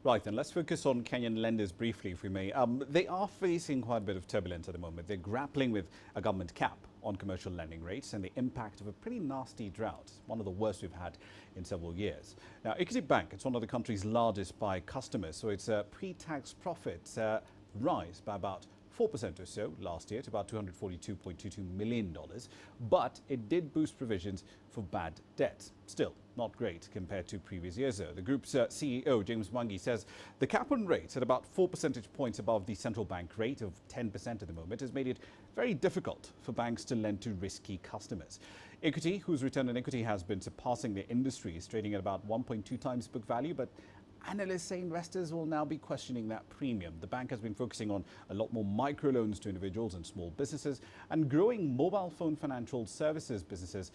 Right, then let's focus on Kenyan lenders briefly, if we may. They are facing quite a bit of turbulence at the moment. They're grappling with a government cap on commercial lending rates and the impact of a pretty nasty drought, one of the worst we've had in several years. Now, Equitel Bank, it's one of the country's largest by customers, so its pre-tax profits rise by about 4% or so last year to about $242.22 million, but it did boost provisions for bad debts. Still, not great compared to previous years though. The group's CEO, James Mwangi, says the cap on rates at about 4 percentage points above the central bank rate of 10% at the moment has made it very difficult for banks to lend to risky customers. Equitel, whose return on equity has been surpassing the industry, is trading at about 1.2 times book value, but analysts say investors will now be questioning that premium. The bank has been focusing on a lot more microloans to individuals and small businesses and growing mobile phone financial services businesses,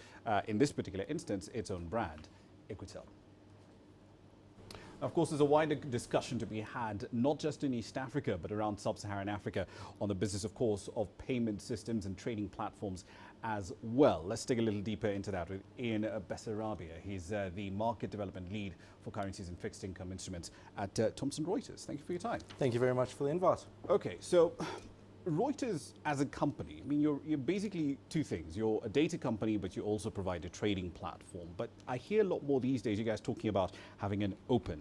in this particular instance, its own brand, Equitel. Of course, there's a wider discussion to be had, not just in East Africa, but around sub-Saharan Africa on the business, of course, of payment systems and trading platforms as well. Let's dig a little deeper into that with Ian Bessarabia. He's the market development lead for currencies and fixed income instruments at Thomson Reuters. Thank you for your time. Thank you very much for the invite. Okay, so Reuters as a company, I mean, you're basically two things. You're a data company, but you also provide a trading platform. But I hear a lot more these days, you guys talking about having an open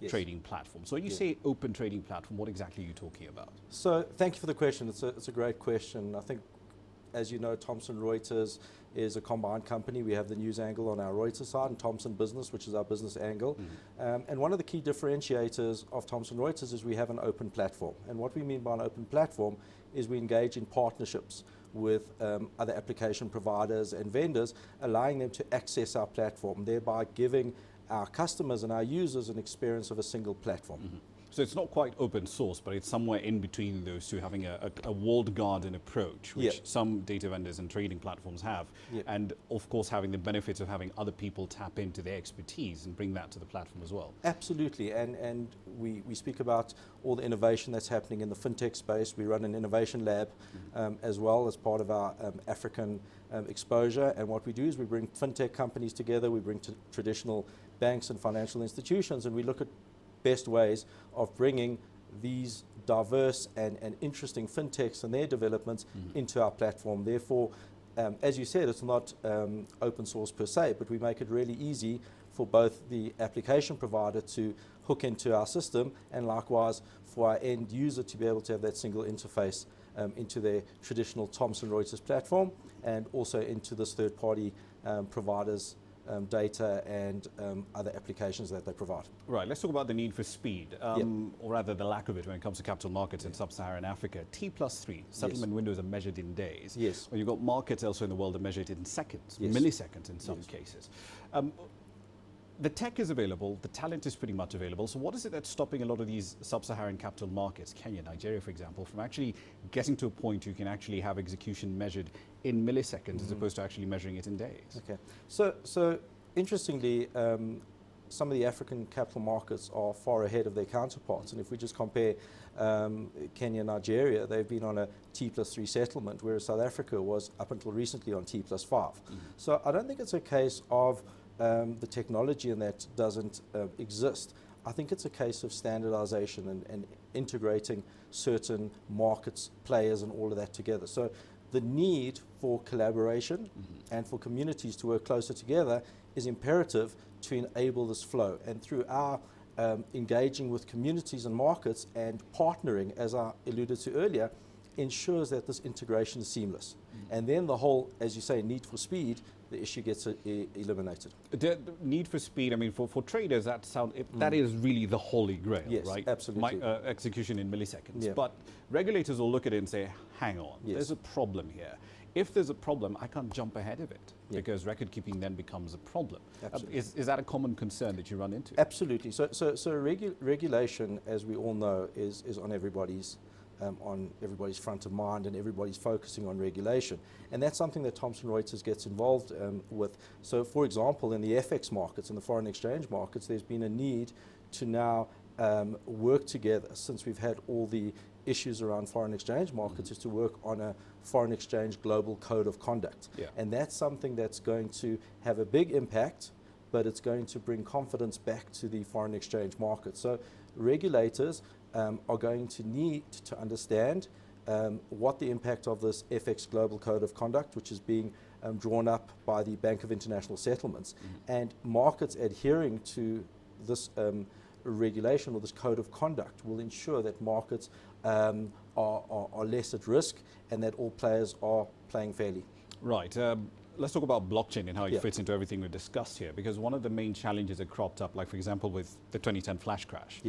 trading platform. So when you say open trading platform, what exactly are you talking about? So thank you for the question. It's a great question. I think, as you know, Thomson Reuters is a combined company. We have the news angle on our Reuters side and Thomson Business, which is our business angle. And one of the key differentiators of Thomson Reuters is we have an open platform. And what we mean by an open platform is we engage in partnerships with other application providers and vendors, allowing them to access our platform, thereby giving our customers and our users an experience of a single platform. So it's not quite open source, but it's somewhere in between those two, having a walled garden approach, which some data vendors and trading platforms have. And of course, having the benefits of having other people tap into their expertise and bring that to the platform as well. Absolutely. And we speak about all the innovation that's happening in the fintech space. We run an innovation lab as well as part of our African exposure. And what we do is we bring fintech companies together, we bring traditional banks and financial institutions, and we look at best ways of bringing these diverse and interesting fintechs and their developments into our platform. Therefore, as you said, it's not open source per se, but we make it really easy for both the application provider to hook into our system and likewise for our end user to be able to have that single interface into their traditional Thomson Reuters platform and also into this third-party providers' data and other applications that they provide. Right, let's talk about the need for speed, or rather the lack of it when it comes to capital markets in sub-Saharan Africa. T+3, settlement windows are measured in days. When you've got markets elsewhere in the world that are measured in seconds, milliseconds in some cases. The tech is available, the talent is pretty much available, so what is it that's stopping a lot of these sub-Saharan capital markets, Kenya, Nigeria for example, from actually getting to a point you can actually have execution measured in milliseconds as opposed to actually measuring it in days? Okay, so interestingly, some of the African capital markets are far ahead of their counterparts, and if we just compare Kenya and Nigeria, they've been on a T+3 settlement, whereas South Africa was up until recently on T+5. So I don't think it's a case of the technology in that doesn't exist. I think it's a case of standardization and integrating certain markets, players and all of that together. So the need for collaboration and for communities to work closer together is imperative to enable this flow. And through our engaging with communities and markets and partnering, as I alluded to earlier, ensures that this integration is seamless. And then the whole, as you say, need for speed, the issue gets eliminated. The need for speed, I mean, for traders, that is really the holy grail, right? Absolutely. Execution in milliseconds. But regulators will look at it and say, hang on, there's a problem here. If there's a problem, I can't jump ahead of it because record keeping then becomes a problem. Is that a common concern that you run into? Absolutely. So regulation, as we all know, is on everybody's front of mind, and everybody's focusing on regulation. And that's something that Thomson Reuters gets involved with. So for example, in the FX markets, in the foreign exchange markets, there's been a need to now work together, since we've had all the issues around foreign exchange markets, is to work on a foreign exchange global code of conduct. And that's something that's going to have a big impact, but it's going to bring confidence back to the foreign exchange market. So regulators are going to need to understand what the impact of this FX Global Code of Conduct, which is being drawn up by the Bank of International Settlements, and markets adhering to this regulation or this code of conduct will ensure that markets are less at risk and that all players are playing fairly. Right. Let's talk about blockchain and how it fits into everything we've discussed here, because one of the main challenges that cropped up, like for example with the 2010 flash crash,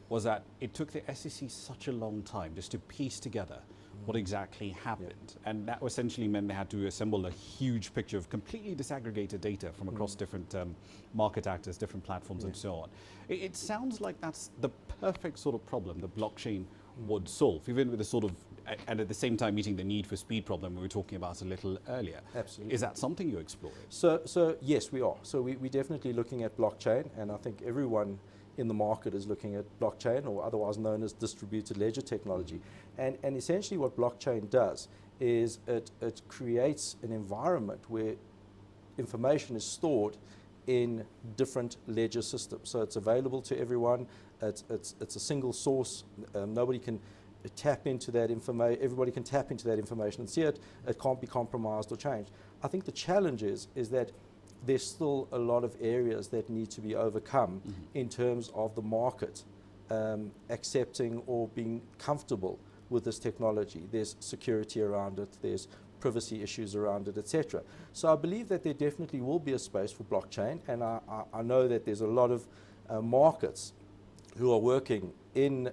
was that it took the SEC such a long time just to piece together what exactly happened. And that essentially meant they had to assemble a huge picture of completely disaggregated data from across different market actors, different platforms and so on. It sounds like that's the perfect sort of problem the blockchain would solve, even with the sort of, and at the same time meeting the need for speed problem we were talking about a little earlier. Absolutely. Is that something you're exploring? So yes, we are. So we're definitely looking at blockchain, and I think everyone in the market is looking at blockchain, or otherwise known as distributed ledger technology. And essentially what blockchain does is it creates an environment where information is stored in different ledger systems. So it's available to everyone. It's a single source. Nobody can tap into that information. Everybody can tap into that information and see it. It can't be compromised or changed. I think the challenge is that there's still a lot of areas that need to be overcome in terms of the market accepting or being comfortable with this technology. There's security around it, there's privacy issues around it, etc. So I believe that there definitely will be a space for blockchain, and I know that there's a lot of markets who are working in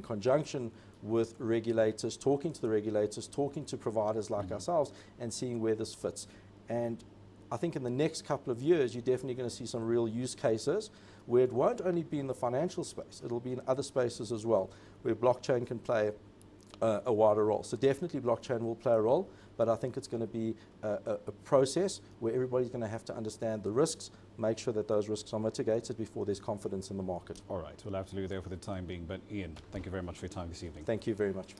conjunction with regulators, talking to the regulators, talking to providers like ourselves, and seeing where this fits. And I think in the next couple of years, you're definitely going to see some real use cases where it won't only be in the financial space, it'll be in other spaces as well, where blockchain can play a wider role. So definitely blockchain will play a role, but I think it's going to be a process where everybody's going to have to understand the risks, make sure that those risks are mitigated before there's confidence in the market. All right, we'll have to leave it there for the time being. But Ian, thank you very much for your time this evening. Thank you very much.